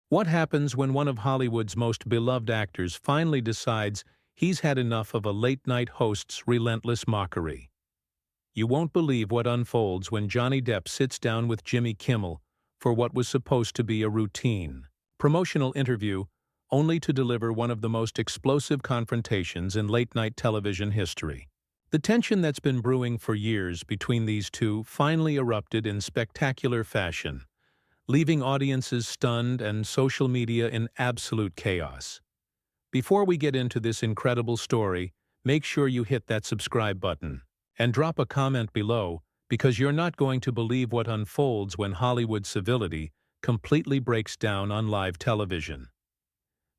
What happens when one of Hollywood's most beloved actors finally decides he's had enough of a late-night host's relentless mockery? You won't believe what unfolds when Johnny Depp sits down with Jimmy Kimmel for what was supposed to be a routine promotional interview, only to deliver one of the most explosive confrontations in late-night television history. The tension that's been brewing for years between these two finally erupted in spectacular fashion, leaving audiences stunned and social media in absolute chaos. Before we get into this incredible story, make sure you hit that subscribe button and drop a comment below, because you're not going to believe what unfolds when Hollywood civility completely breaks down on live television.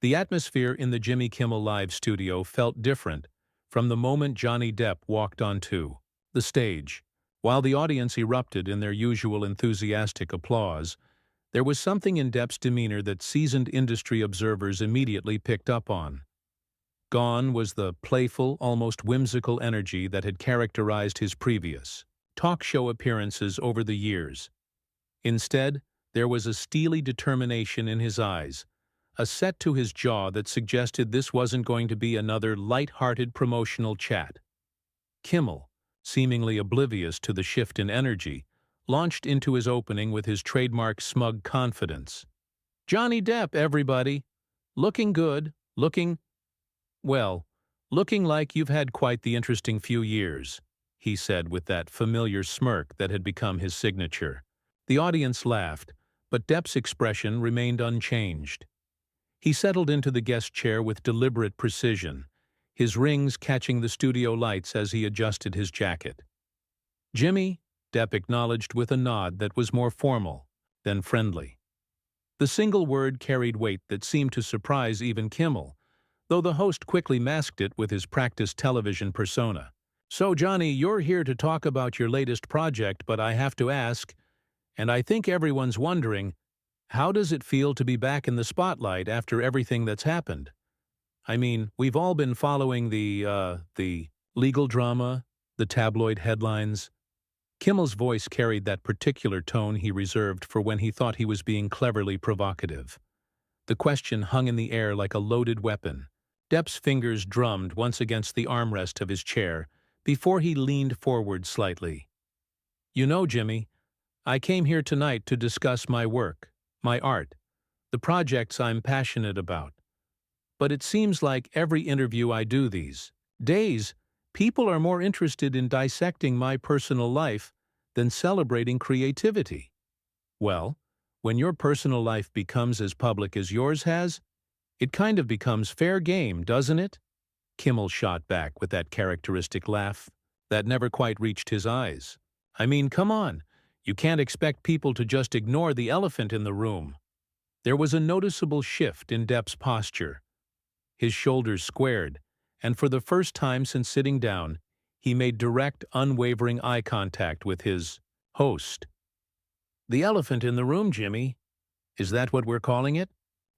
The atmosphere in the Jimmy Kimmel Live studio felt different from the moment Johnny Depp walked onto the stage. While the audience erupted in their usual enthusiastic applause, there was something in Depp's demeanor that seasoned industry observers immediately picked up on. Gone was the playful, almost whimsical energy that had characterized his previous talk show appearances over the years. Instead, there was a steely determination in his eyes, a set to his jaw that suggested this wasn't going to be another light-hearted promotional chat. Kimmel, seemingly oblivious to the shift in energy, launched into his opening with his trademark smug confidence. "Johnny Depp, everybody! Looking good, looking like you've had quite the interesting few years," he said with that familiar smirk that had become his signature. The audience laughed, but Depp's expression remained unchanged. He settled into the guest chair with deliberate precision, his rings catching the studio lights as he adjusted his jacket. "Jimmy," Depp acknowledged with a nod that was more formal than friendly. The single word carried weight that seemed to surprise even Kimmel, though the host quickly masked it with his practiced television persona. "So, Johnny, you're here to talk about your latest project, but I have to ask, and I think everyone's wondering, how does it feel to be back in the spotlight after everything that's happened? I mean, we've all been following the legal drama, the tabloid headlines." Kimmel's voice carried that particular tone he reserved for when he thought he was being cleverly provocative. The question hung in the air like a loaded weapon. Depp's fingers drummed once against the armrest of his chair before he leaned forward slightly. "You know, Jimmy, I came here tonight to discuss my work, my art, the projects I'm passionate about. But it seems like every interview I do these days, people are more interested in dissecting my personal life than celebrating creativity." "Well, when your personal life becomes as public as yours has, it kind of becomes fair game, doesn't it?" Kimmel shot back with that characteristic laugh that never quite reached his eyes. "I mean, come on, you can't expect people to just ignore the elephant in the room." There was a noticeable shift in Depp's posture. His shoulders squared, and for the first time since sitting down, he made direct, unwavering eye contact with his host. "The elephant in the room, Jimmy? Is that what we're calling it?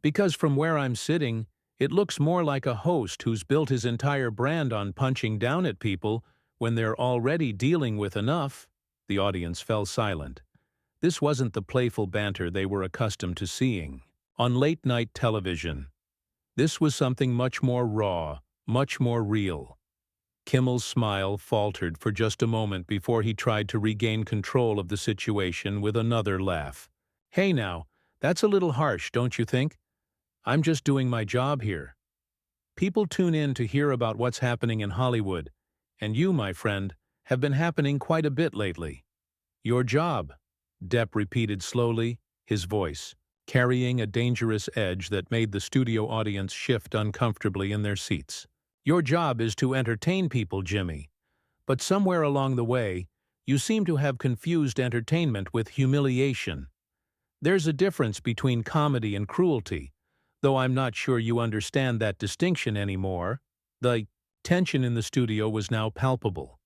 Because from where I'm sitting, it looks more like a host who's built his entire brand on punching down at people when they're already dealing with enough." The audience fell silent. This wasn't the playful banter they were accustomed to seeing on late-night television. This was something much more raw, much more real. Kimmel's smile faltered for just a moment before he tried to regain control of the situation with another laugh. "Hey now, that's a little harsh, don't you think? I'm just doing my job here. People tune in to hear about what's happening in Hollywood, and you, my friend, have been happening quite a bit lately." "Your job," Depp repeated slowly, his voice carrying a dangerous edge that made the studio audience shift uncomfortably in their seats. "Your job is to entertain people, Jimmy. But somewhere along the way, you seem to have confused entertainment with humiliation. There's a difference between comedy and cruelty, though I'm not sure you understand that distinction anymore." The tension in the studio was now palpable.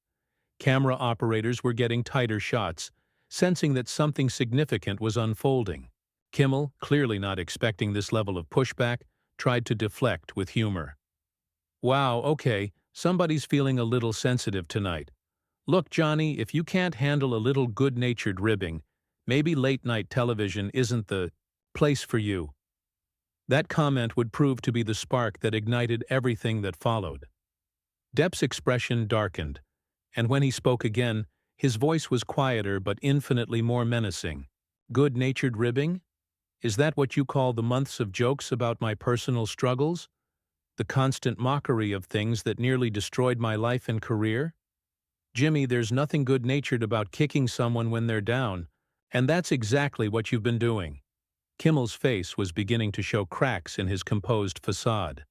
Camera operators were getting tighter shots, sensing that something significant was unfolding. Kimmel, clearly not expecting this level of pushback, tried to deflect with humor. "Wow, okay, somebody's feeling a little sensitive tonight. Look, Johnny, if you can't handle a little good-natured ribbing, maybe late-night television isn't the place for you." That comment would prove to be the spark that ignited everything that followed. Depp's expression darkened, and when he spoke again, his voice was quieter but infinitely more menacing. Good-natured ribbing? Is that what you call the months of jokes about my personal struggles? The constant mockery of things that nearly destroyed my life and career? Jimmy, there's nothing good-natured about kicking someone when they're down, and that's exactly what you've been doing. Kimmel's face was beginning to show cracks in his composed facade.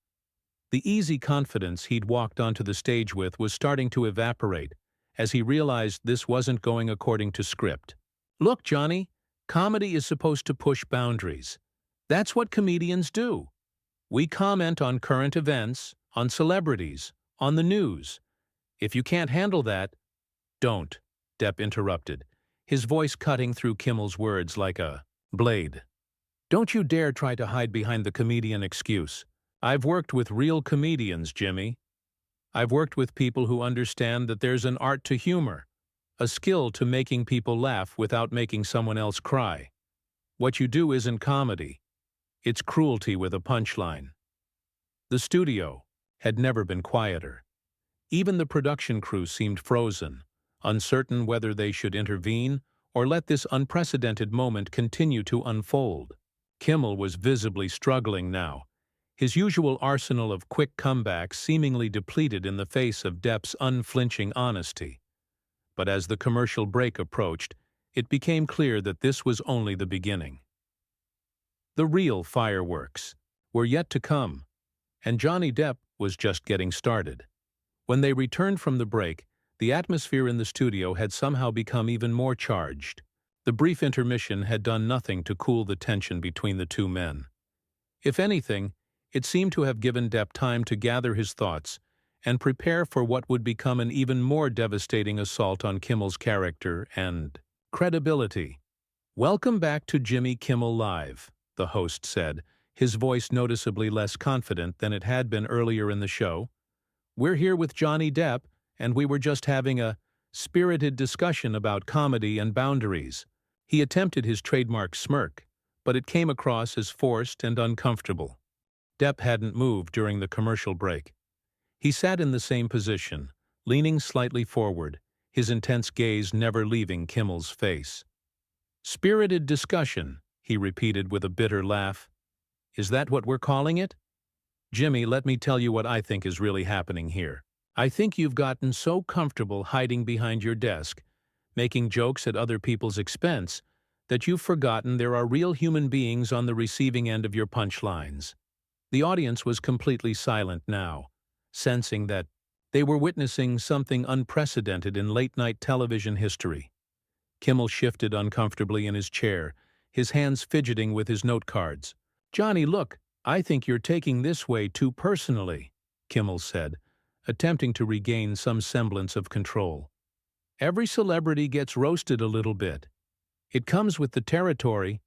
The easy confidence he'd walked onto the stage with was starting to evaporate as he realized this wasn't going according to script. Look, Johnny, comedy is supposed to push boundaries. That's what comedians do. We comment on current events, on celebrities, on the news. If you can't handle that, don't, Depp interrupted, his voice cutting through Kimmel's words like a blade. Don't you dare try to hide behind the comedian excuse. I've worked with real comedians, Jimmy. I've worked with people who understand that there's an art to humor, a skill to making people laugh without making someone else cry. What you do isn't comedy. It's cruelty with a punchline. The studio had never been quieter. Even the production crew seemed frozen, uncertain whether they should intervene or let this unprecedented moment continue to unfold. Kimmel was visibly struggling now, his usual arsenal of quick comebacks seemingly depleted in the face of Depp's unflinching honesty. But as the commercial break approached, it became clear that this was only the beginning. The real fireworks were yet to come, and Johnny Depp was just getting started. When they returned from the break, the atmosphere in the studio had somehow become even more charged. The brief intermission had done nothing to cool the tension between the two men. If anything, it seemed to have given Depp time to gather his thoughts and prepare for what would become an even more devastating assault on Kimmel's character and credibility. "Welcome back to Jimmy Kimmel Live," the host said, his voice noticeably less confident than it had been earlier in the show. "We're here with Johnny Depp, and we were just having a spirited discussion about comedy and boundaries." He attempted his trademark smirk, but it came across as forced and uncomfortable. Depp hadn't moved during the commercial break. He sat in the same position, leaning slightly forward, his intense gaze never leaving Kimmel's face. "Spirited discussion," he repeated with a bitter laugh. "Is that what we're calling it? Jimmy, let me tell you what I think is really happening here. I think you've gotten so comfortable hiding behind your desk, making jokes at other people's expense, that you've forgotten there are real human beings on the receiving end of your punchlines." The audience was completely silent now, sensing that they were witnessing something unprecedented in late-night television history. Kimmel shifted uncomfortably in his chair, his hands fidgeting with his note cards. "Johnny, look, I think you're taking this way too personally," Kimmel said, attempting to regain some semblance of control. "Every celebrity gets roasted a little bit. It comes with the territory.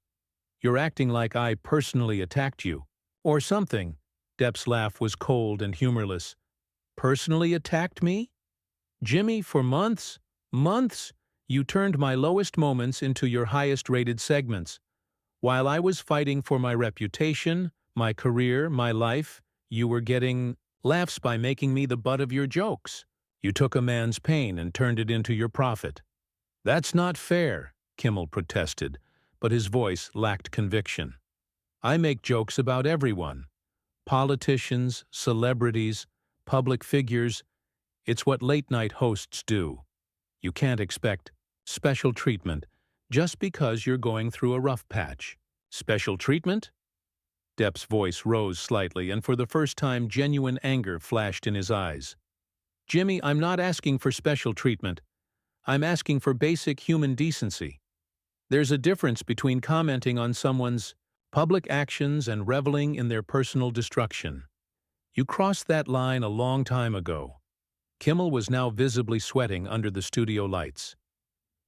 You're acting like I personally attacked you. Or something." Depp's laugh was cold and humorless. "Personally attacked me? Jimmy, for months, you turned my lowest moments into your highest-rated segments. While I was fighting for my reputation, my career, my life, you were getting laughs by making me the butt of your jokes. You took a man's pain and turned it into your profit." "That's not fair," Kimmel protested, but his voice lacked conviction. "I make jokes about everyone. Politicians, celebrities, public figures. It's what late-night hosts do. You can't expect special treatment just because you're going through a rough patch." "Special treatment?" Depp's voice rose slightly, and for the first time genuine anger flashed in his eyes. "Jimmy, I'm not asking for special treatment. I'm asking for basic human decency. There's a difference between commenting on someone's public actions and reveling in their personal destruction. You crossed that line a long time ago." Kimmel was now visibly sweating under the studio lights.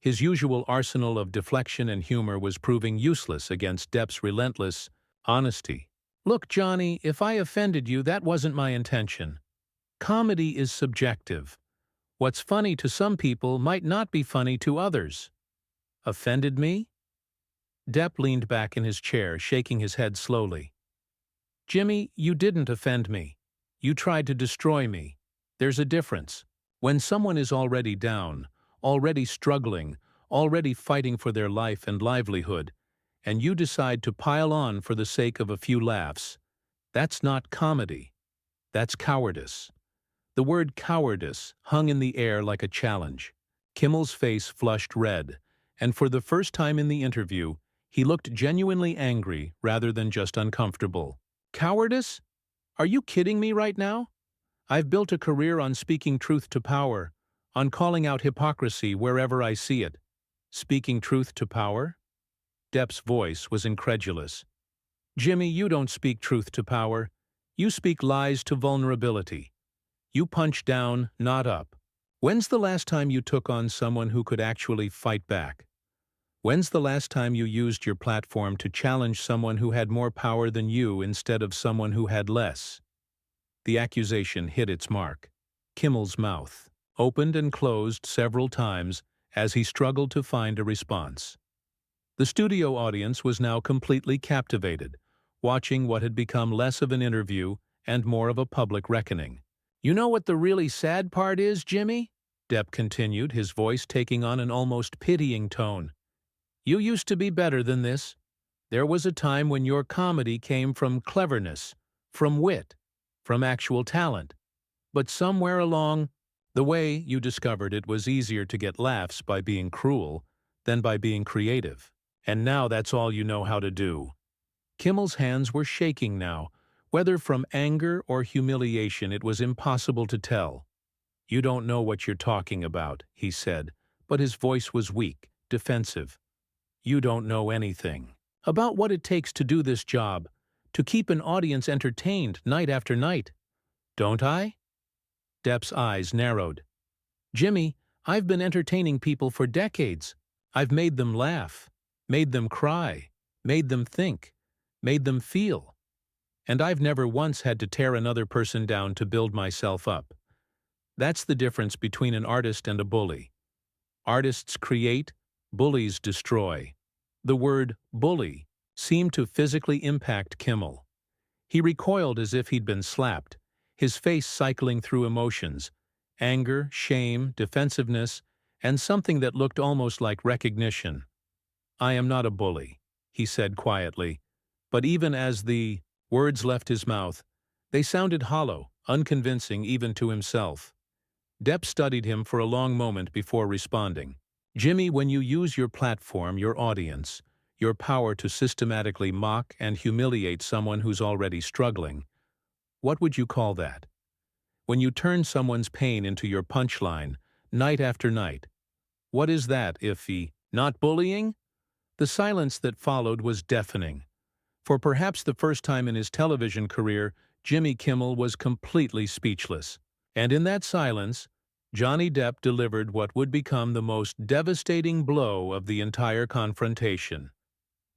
His usual arsenal of deflection and humor was proving useless against Depp's relentless honesty. "Look, Johnny, if I offended you, that wasn't my intention. Comedy is subjective. What's funny to some people might not be funny to others." "Offended me?" Depp leaned back in his chair, shaking his head slowly. Jimmy, you didn't offend me. You tried to destroy me. There's a difference. When someone is already down, already struggling, already fighting for their life and livelihood, and you decide to pile on for the sake of a few laughs, that's not comedy. That's cowardice. The word cowardice hung in the air like a challenge. Kimmel's face flushed red, and for the first time in the interview, he looked genuinely angry rather than just uncomfortable. Cowardice? Are you kidding me right now? I've built a career on speaking truth to power, on calling out hypocrisy wherever I see it. Speaking truth to power? Depp's voice was incredulous. Jimmy, you don't speak truth to power. You speak lies to vulnerability. You punch down, not up. When's the last time you took on someone who could actually fight back? When's the last time you used your platform to challenge someone who had more power than you instead of someone who had less? The accusation hit its mark. Kimmel's mouth opened and closed several times as he struggled to find a response. The studio audience was now completely captivated, watching what had become less of an interview and more of a public reckoning. You know what the really sad part is, Jimmy? Depp continued, his voice taking on an almost pitying tone. You used to be better than this. There was a time when your comedy came from cleverness, from wit, from actual talent. But somewhere along the way, you discovered it was easier to get laughs by being cruel than by being creative. And now that's all you know how to do. Kimmel's hands were shaking now. Whether from anger or humiliation, it was impossible to tell. You don't know what you're talking about, he said, but his voice was weak, defensive. You don't know anything about what it takes to do this job, to keep an audience entertained night after night. Don't I? Depp's eyes narrowed. Jimmy, I've been entertaining people for decades. I've made them laugh, made them cry, made them think, made them feel. And I've never once had to tear another person down to build myself up. That's the difference between an artist and a bully. Artists create, bullies destroy. The word bully seemed to physically impact Kimmel. He recoiled as if he'd been slapped, his face cycling through emotions, anger, shame, defensiveness, and something that looked almost like recognition. I am not a bully, he said quietly, but even as the words left his mouth, they sounded hollow, unconvincing even to himself. Depp studied him for a long moment before responding. Jimmy, when you use your platform, your audience, your power to systematically mock and humiliate someone who's already struggling, what would you call that? When you turn someone's pain into your punchline, night after night, what is that if not bullying? The silence that followed was deafening. For perhaps the first time in his television career, Jimmy Kimmel was completely speechless. And in that silence, Johnny Depp delivered what would become the most devastating blow of the entire confrontation.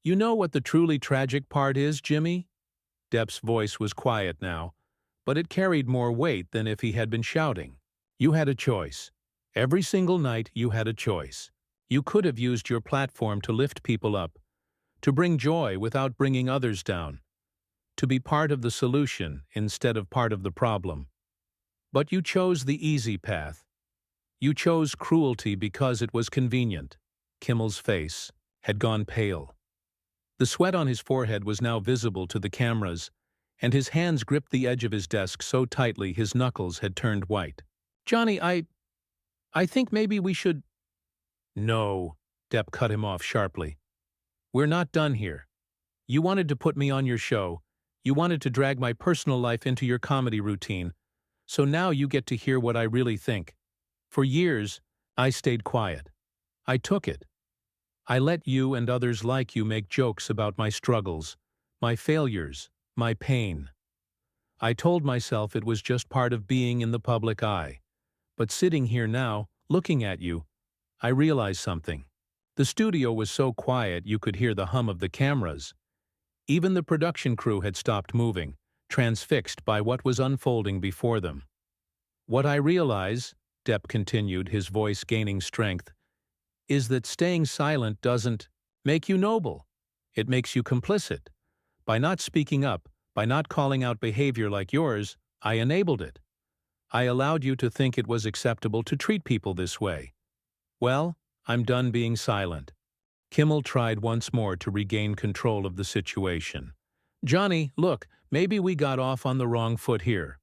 You know what the truly tragic part is, Jimmy? Depp's voice was quiet now, but it carried more weight than if he had been shouting. You had a choice. Every single night you had a choice. You could have used your platform to lift people up, to bring joy without bringing others down, to be part of the solution instead of part of the problem. But you chose the easy path. You chose cruelty because it was convenient. Kimmel's face had gone pale. The sweat on his forehead was now visible to the cameras, and his hands gripped the edge of his desk so tightly his knuckles had turned white. Johnny, I think maybe we should... No, Depp cut him off sharply. We're not done here. You wanted to put me on your show. You wanted to drag my personal life into your comedy routine. So now you get to hear what I really think. For years, I stayed quiet. I took it. I let you and others like you make jokes about my struggles, my failures, my pain. I told myself it was just part of being in the public eye. But sitting here now, looking at you, I realized something. The studio was so quiet you could hear the hum of the cameras. Even the production crew had stopped moving, transfixed by what was unfolding before them. What I realize, Depp continued, his voice gaining strength, is that staying silent doesn't make you noble. It makes you complicit. By not speaking up, By not calling out behavior like yours, I enabled it. I allowed you to think it was acceptable to treat people this way. Well, I'm done being silent." Kimmel tried once more to regain control of the situation. "Johnny, look, maybe we got off on the wrong foot here.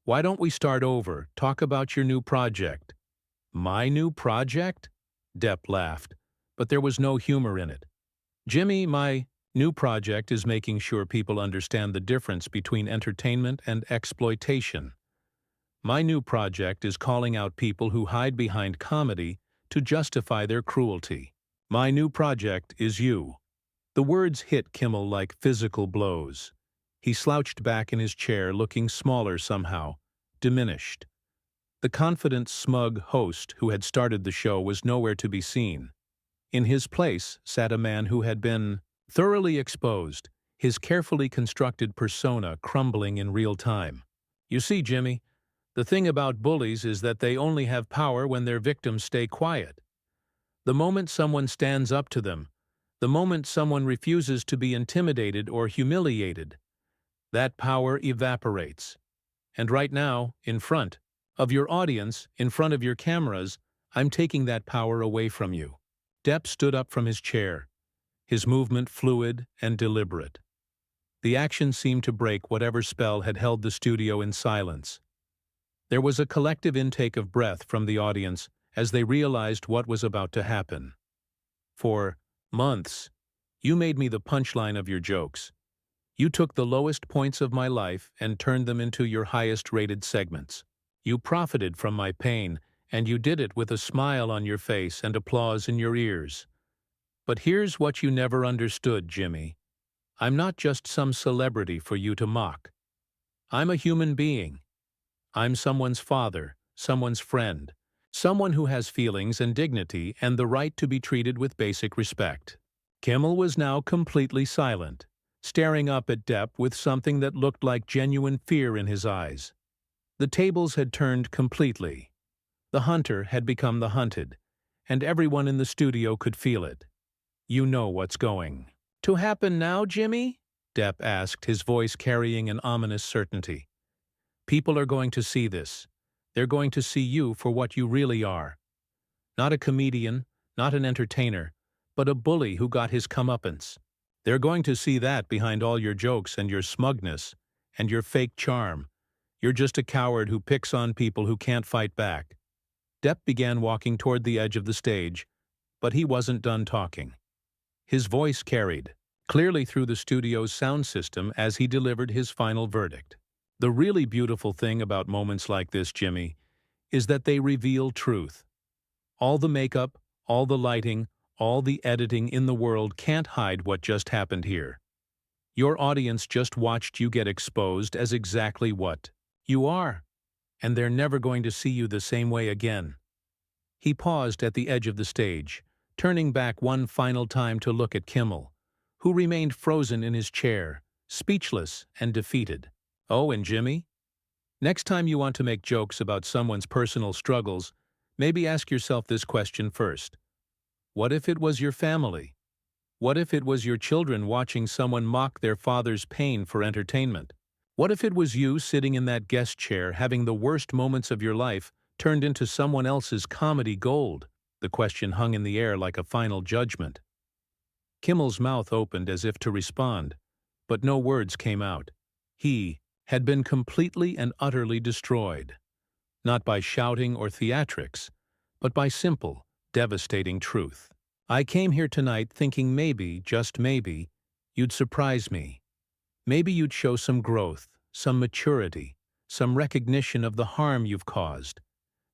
Why don't we start over, talk about your new project?" "My new project?" Depp laughed, but there was no humor in it. "Jimmy, my new project is making sure people understand the difference between entertainment and exploitation. My new project is calling out people who hide behind comedy to justify their cruelty. My new project is you." The words hit Kimmel like physical blows. He slouched back in his chair, looking smaller somehow, diminished. The confident, smug host who had started the show was nowhere to be seen. In his place sat a man who had been thoroughly exposed, his carefully constructed persona crumbling in real time. "You see, Jimmy, the thing about bullies is that they only have power when their victims stay quiet. The moment someone stands up to them, the moment someone refuses to be intimidated or humiliated, that power evaporates. And right now, in front of your audience, in front of your cameras, I'm taking that power away from you." Depp stood up from his chair, his movement fluid and deliberate. The action seemed to break whatever spell had held the studio in silence. There was a collective intake of breath from the audience as they realized what was about to happen. "For months, you made me the punchline of your jokes. You took the lowest points of my life and turned them into your highest-rated segments. You profited from my pain, and you did it with a smile on your face and applause in your ears. But here's what you never understood, Jimmy. I'm not just some celebrity for you to mock. I'm a human being. I'm someone's father, someone's friend, someone who has feelings and dignity and the right to be treated with basic respect." Kimmel was now completely silent, staring up at Depp with something that looked like genuine fear in his eyes. The tables had turned completely. The hunter had become the hunted, and everyone in the studio could feel it. "You know what's going to happen now, Jimmy?" Depp asked, his voice carrying an ominous certainty. "People are going to see this. They're going to see you for what you really are. Not a comedian, not an entertainer, but a bully who got his comeuppance. They're going to see that behind all your jokes and your smugness and your fake charm. You're just a coward who picks on people who can't fight back." Depp began walking toward the edge of the stage, but he wasn't done talking. His voice carried clearly through the studio's sound system as he delivered his final verdict. "The really beautiful thing about moments like this, Jimmy, is that they reveal truth. All the makeup, all the lighting, all the editing in the world can't hide what just happened here. Your audience just watched you get exposed as exactly what you are, and they're never going to see you the same way again." He paused at the edge of the stage, turning back one final time to look at Kimmel, who remained frozen in his chair, speechless and defeated. "Oh, and Jimmy? Next time you want to make jokes about someone's personal struggles, maybe ask yourself this question first. What if it was your family? What if it was your children watching someone mock their father's pain for entertainment? What if it was you sitting in that guest chair having the worst moments of your life turned into someone else's comedy gold?" The question hung in the air like a final judgment. Kimmel's mouth opened as if to respond, but no words came out. He had been completely and utterly destroyed, not by shouting or theatrics, but by simple, devastating truth. "I came here tonight thinking maybe, just maybe, you'd surprise me. Maybe you'd show some growth, some maturity, some recognition of the harm you've caused.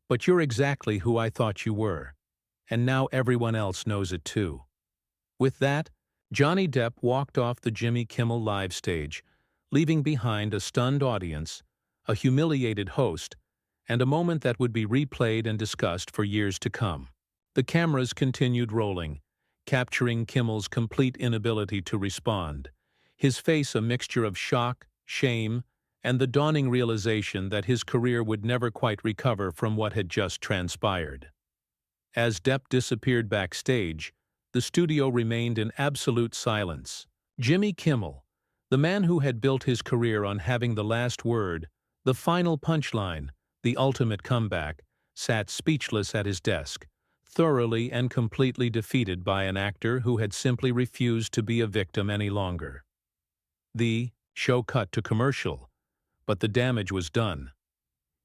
But you're exactly who I thought you were, and now everyone else knows it too." With that, Johnny Depp walked off the Jimmy Kimmel Live stage, leaving behind a stunned audience, a humiliated host, and a moment that would be replayed and discussed for years to come. The cameras continued rolling, capturing Kimmel's complete inability to respond, his face a mixture of shock, shame, and the dawning realization that his career would never quite recover from what had just transpired. As Depp disappeared backstage, the studio remained in absolute silence. Jimmy Kimmel, The man who had built his career on having the last word, the final punchline, the ultimate comeback, sat speechless at his desk, thoroughly and completely defeated by an actor who had simply refused to be a victim any longer. The show cut to commercial, but the damage was done.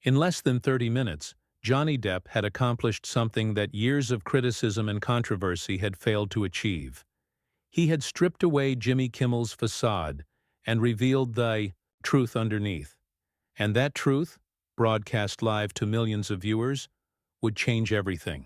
In less than 30 minutes, Johnny Depp had accomplished something that years of criticism and controversy had failed to achieve. He had stripped away Jimmy Kimmel's facade and revealed the truth underneath. And that truth, broadcast live to millions of viewers, would change everything.